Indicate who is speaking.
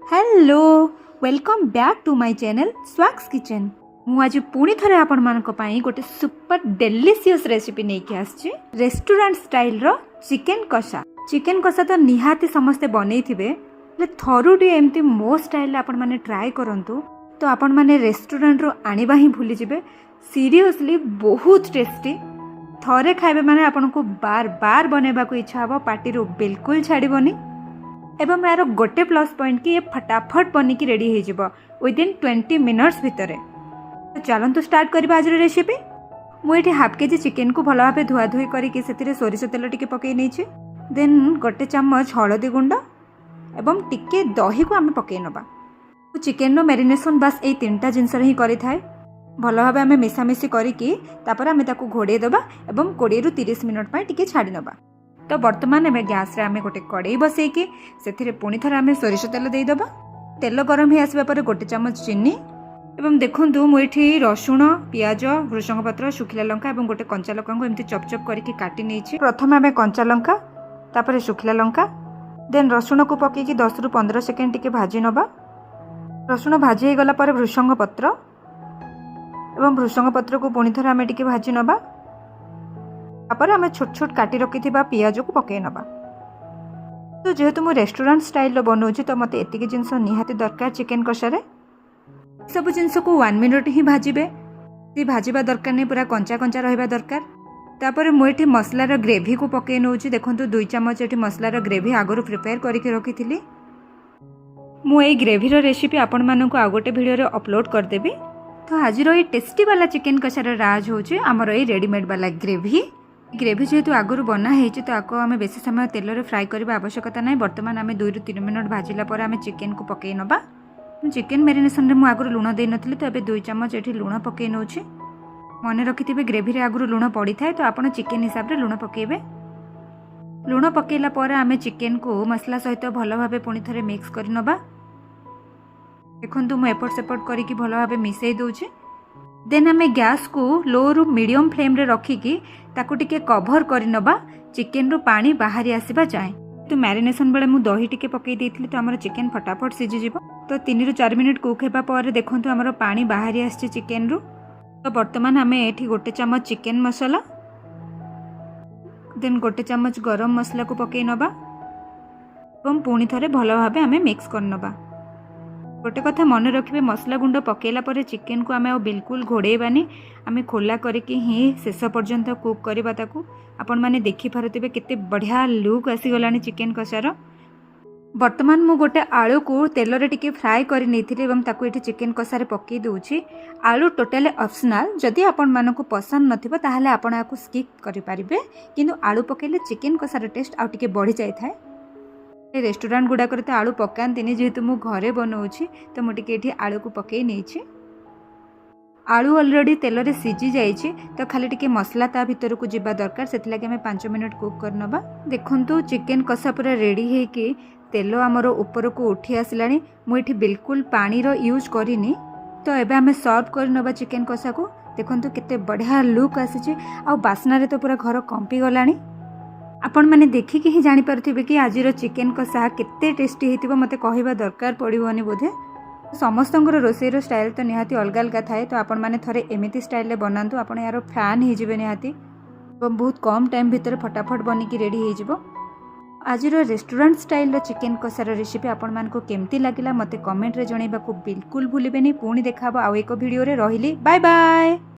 Speaker 1: Hello welcome back to my channel स्वाक्स kitchen. मु आज पुणी थरे आपण मानक पई गोटे सुपर डेलीशियस रेसिपी नहीं के आछि। रेस्टोरेंट स्टाइल रो चिकन कषा तो निहाती समस्ते बनै थिबे, ले थरुडी एमती मो स्टाइल आपण माने ट्राई करंतु तो आपण माने रेस्टोरेंट रो आनिबा ही भूली जिवे। सीरियसली बहुत टेस्टी, थरे खाइबे माने आपण को बार बार बनेबा को इच्छा हबो, पार्टी रो बिल्कुल छाड़ीबनी। एवं यार गोटे प्लस पॉइंट कि ये फटाफट बनिक रेडी हो जाए विदिन 20 मिनट्स भितर। तो चलतु स्टार्ट करवा आज रेसिपी। मुझे हाफ केजी चिकेन को भल भाव धुआ धुई करके सोरिष तेल टिके पकई नहीं, देन गोटे चम्मच हलदी गुंड एवं टिके दही को आम पकई नवा। चिकेन मैरिनेशन बास ये 3टा जिनस ही करें भल भाव आम मिसामिशी करके घोड़े दबा और 20 ରୁ 30 मिनट टिके छाड़ी नवा। तो बर्तमान एम गैस रे आमे गोटे कड़ई बसैकी से पुणी थर आम सोरिष तेल देदेबा। तेल गरम हो आसवा पर गोटे चम्मच चीनी एवं देखूँ मुझे रसुण पियाज भृषंग पत्र शुखिला लंका और गोटे कंचा लंका को एमती चप चप करके काटी नहीं। प्रथम आम कंचा लंका तापर शुखिला लंका देन रसुण को पकईकी 10 ରୁ 15 सेकेंड टिके भाजी नवा। रसुण भाजी हो गला पर भृषंग पत्र एवं भृषंग पत्र को पुणी थर आम टिके भाजी नवा। तापर आम छोट छोट काटी रखि पियाज को पकई नवा। तो जेहेतु मु रेस्टोरेंट स्टाइल बनाऊँ तो मत एतिक जिनस निहाती दरकार चिकेन कषारे। सब जिनस को 1 मिनट ही भाजबे, भाजवा दरकार नहीं, पूरा कंचा कंचा रहा दरकार। तापर मुझे मसलार ग्रेवी को पकई नौ। देखो 2 चम्मच ये मसलार ग्रेवी आगु प्रिपेयर करके रखी। मुझे ग्रेवीर रेसिपी आपण मानक आ गोटे भिडियो अपलोड करदेवी। तो आज ये टेस्टी वाला चिकेन कषार राज होची आमर ये रेडीमेड वाला ग्रेवी जेहेतु आगुरी बना है तो आपको आम बेसी समय तेल रे फ्राई करने आवश्यकता ना। बर्तमान आम 2 ରୁ 3 मिनट भाजिला पर आम चिकेन को पकई नवा। चिकेन मैरिनेशन रे आगुरी लुण दे नथिली तो 2 चम्मच ये लुण पकई नौ। मन रखिथे ग्रेवी रे आगुरी लुण पड़ी थाए तो आप चिकेन हिसाब से लुण पकेबे। लुण पकेला पर आम चिकेन को मसला सहित भल भाव पुणी थे मिक्स कर नवा। देखो मुझे एपट सेपट करके भल भाव मिसई दूचे। देन आम गैस को लो रु मीडियम फ्लेम रे रखिकी ताकू टिके कभर कर नवा चिकेन रु पानी बाहरी आसवा जाए। तो मैरिनेशन बेले मु दही टिके पकई देइथिली तो हमर चिकेन फटाफट सिझी जिवो। तो 3 ରୁ 4 मिनट कुक हेबा पर देखंतु हमर पानी बाहरी आछि चिकेन रु। तो वर्तमान आम एठी गोटे चम्मच चिकेन मसाला देन गोटे चम्मच गरम मसला को पकई नवा और पुणी थरे भल भाव आम मिक्स कर नवा। गोटे कथा मन रखिए, मसला गुंड पकेला पर चिकेन को आम बिल्कुल घोड़ेबानी, आम खोला करके ही शेष पर्यंत कुक करवा। ताकू आपण माने देखि पारुथिबे केते बढ़िया लुक आसीगलानी चिकेन कषार। वर्तमान मु गोटे आलू को तेल रे टिके फ्राई कर नैथिली एवं ताकू एठी चिकेन कषार पकई दूची। आलू टोटली ऑप्शनल, जदि आपण मानको पसंद नथिबो ताहाले आपण आकु स्किप करि पारिबे, किंतु आलू पकेले चिकेन कषार टेस्ट आ टिके बढ़ी जाय थाए। रेस्टोरेंट गुड़ाक तो आलू पकाती जेहेतु मु घरे बनाऊँगी तो मुझे आलू को पकई नहीं। आलू ऑलरेडी तेल रे सीझी जाइए तो खाली टिके मसला ता भीतर को जीवा दरकार, से लगे हमें 5 मिनट कुक कर नवा। देखंतु चिकेन कषा पूरा रेडी है कि तेल आमर ऊपर को उठी आसला। मुझे बिल्कुल पानी रो यूज करनी। तो एबे हमें सर्व कर नवा चिकेन कषा को। देखंतु केते बढ़िया लुक आसी आ बास्ना रे तो पूरा घर कंपी गलानी। आपण मैंने देखिकी ही जानीपारे कि आज चिकेन कषा केते टेस्टी होती मत कहवा दरकार पड़ोनी बोधे। समस्त रोषेईर स्टाइल तो निहाती अलग अलग थाए। तो आपण मैंने थरे एमती स्टाइल बनातु, आप यार फैन हो निहाती। बहुत कम टाइम भितर फटाफट बनिकी रेडी हो। आज रेस्टोरेंट स्टाइल चिकेन कषार रेसिपी आपण मानको केमती लागिला मते कमेंट रे जणाइबा को बिल्कुल भूलिबेनी। पुणी देखा आउ एक वीडियो रे। रहिली, बाय बाय।